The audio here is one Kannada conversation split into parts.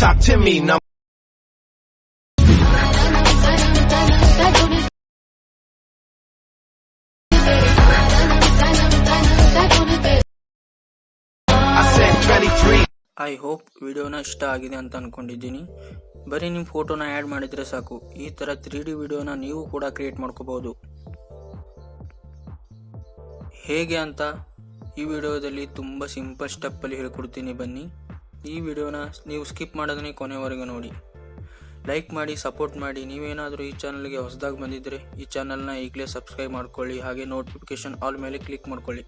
talk to me. Now I said 23. I hope ವಿಡಿಯೋನ ಇಷ್ಟ ಆಗಿದೆ ಅಂತ ಅನ್ಕೊಂಡಿದ್ದೀನಿ. ಬರೀ ನಿಮ್ಮ ಫೋಟೋನ ಆ್ಯಡ್ ಮಾಡಿದರೆ ಸಾಕು. ಈ ಥರ 3D ವಿಡಿಯೋನ ನೀವು ಕೂಡ ಕ್ರಿಯೇಟ್ ಮಾಡ್ಕೋಬಹುದು. ಹೇಗೆ ಅಂತ ಈ ವಿಡಿಯೋದಲ್ಲಿ ತುಂಬ ಸಿಂಪಲ್ ಸ್ಟೆಪ್ಪಲ್ಲಿ ಹೇಳ್ಕೊಡ್ತೀನಿ, ಬನ್ನಿ. ಈ ವಿಡಿಯೋನ ನೀವು ಸ್ಕಿಪ್ ಮಾಡೋದನ್ನೇ ಕೊನೆವರೆಗೂ ನೋಡಿ. ಲೈಕ್ ಮಾಡಿ, ಸಪೋರ್ಟ್ ಮಾಡಿ. ನೀವೇನಾದರೂ ಈ ಚಾನಲ್ಗೆ ಹೊಸದಾಗಿ ಬಂದಿದ್ದರೆ ಈ ಚಾನಲ್ನ ಈಗಲೇ ಸಬ್ಸ್ಕ್ರೈಬ್ ಮಾಡ್ಕೊಳ್ಳಿ. ಹಾಗೆ ನೋಟಿಫಿಕೇಶನ್ ಆಲ್ ಮೇಲೆ ಕ್ಲಿಕ್ ಮಾಡ್ಕೊಳ್ಳಿ.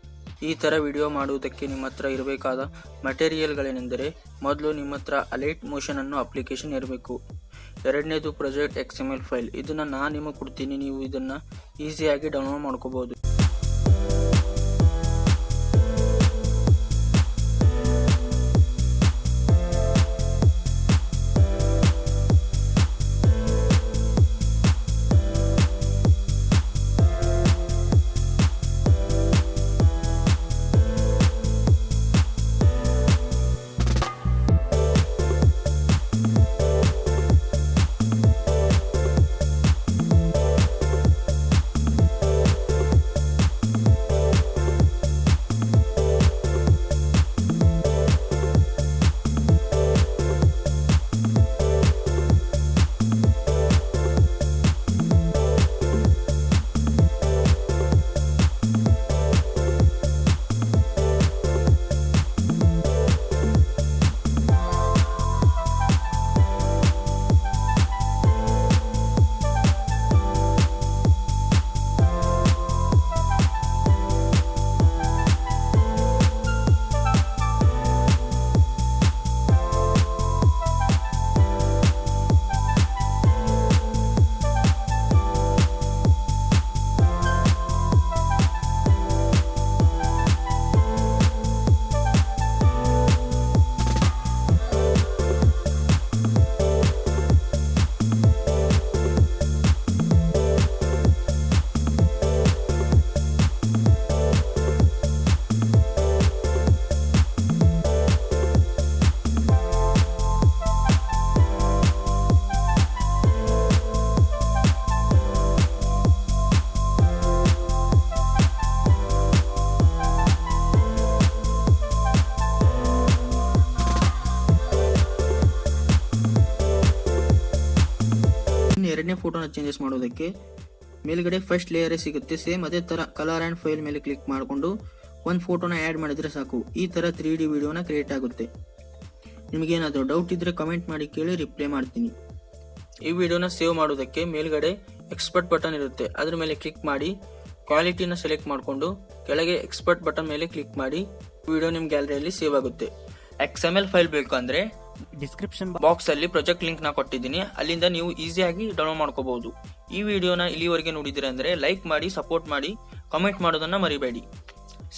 ಈ ಥರ ವಿಡಿಯೋ ಮಾಡುವುದಕ್ಕೆ ನಿಮ್ಮ ಹತ್ರ ಇರಬೇಕಾದ ಮಟೀರಿಯಲ್ಗಳೇನೆಂದರೆ, ಮೊದಲು ನಿಮ್ಮ ಹತ್ರ ಅಲೈಟ್ ಮೋಷನ್ ಅನ್ನೋ ಅಪ್ಲಿಕೇಶನ್ ಇರಬೇಕು. ಎರಡನೇದು ಪ್ರಾಜೆಕ್ಟ್ XML ಫೈಲ್. ಇದನ್ನು ನಾನು ನಿಮಗೆ ಕೊಡ್ತೀನಿ, ನೀವು ಇದನ್ನು ಈಸಿಯಾಗಿ ಡೌನ್ಲೋಡ್ ಮಾಡ್ಕೋಬಹುದು. ಎರಡನೇ ಫೋಟೋನ ಚೇಂಜಸ್ ಮಾಡೋದಕ್ಕೆ ಮೇಲ್ಗಡೆ ಫಸ್ಟ್ ಲೇಯರ್ ಸಿಗುತ್ತೆ. ಸೇಮ್ ಅದೇ ತರ ಕಲರ್ ಅಂಡ್ ಫೈಲ್ ಮೇಲೆ ಕ್ಲಿಕ್ ಮಾಡಿಕೊಂಡು ಒಂದು ಫೋಟೋನ ಆ್ಯಡ್ ಮಾಡಿದ್ರೆ ಸಾಕು. ಈ ತರ 3D ವಿಡಿಯೋನ ಕ್ರಿಯೇಟ್ ಆಗುತ್ತೆ. ನಿಮಗೇನಾದರೂ ಡೌಟ್ ಇದ್ರೆ ಕಮೆಂಟ್ ಮಾಡಿ ಕೇಳಿ, ರಿಪ್ಲೈ ಮಾಡ್ತೀನಿ. ಈ ವಿಡಿಯೋನ ಸೇವ್ ಮಾಡೋದಕ್ಕೆ ಮೇಲ್ಗಡೆ ಎಕ್ಸ್ಪರ್ಟ್ ಬಟನ್ ಇರುತ್ತೆ, ಅದ್ರ ಮೇಲೆ ಕ್ಲಿಕ್ ಮಾಡಿ ಕ್ವಾಲಿಟಿನ ಸೆಲೆಕ್ಟ್ ಮಾಡಿಕೊಂಡು ಕೆಳಗೆ ಎಕ್ಸ್ಪರ್ಟ್ ಬಟನ್ ಮೇಲೆ ಕ್ಲಿಕ್ ಮಾಡಿ ವಿಡಿಯೋ ನಿಮ್ಮ ಗ್ಯಾಲರಿಯಲ್ಲಿ ಸೇವ್ ಆಗುತ್ತೆ. XML ಫೈಲ್ ಬೇಕು ಅಂದ್ರೆ ಡಿಸ್ಕ್ರಿಪ್ಷನ್ ಬಾಕ್ಸ್ ಅಲ್ಲಿ ಪ್ರಾಜೆಕ್ಟ್ ಲಿಂಕ್ ನ ಕೊಟ್ಟಿದ್ದೀನಿ, ಅಲ್ಲಿಂದ ನೀವು ಈಸಿಯಾಗಿ ಡೌನ್ಲೋಡ್ ಮಾಡ್ಕೋಬಹುದು. ಈ ವಿಡಿಯೋನ ಇಲ್ಲಿವರೆಗೆ ನೋಡಿದ್ರೆ ಅಂದ್ರೆ ಲೈಕ್ ಮಾಡಿ, ಸಪೋರ್ಟ್ ಮಾಡಿ, ಕಾಮೆಂಟ್ ಮಾಡೋದನ್ನ ಮರಿಬೇಡಿ.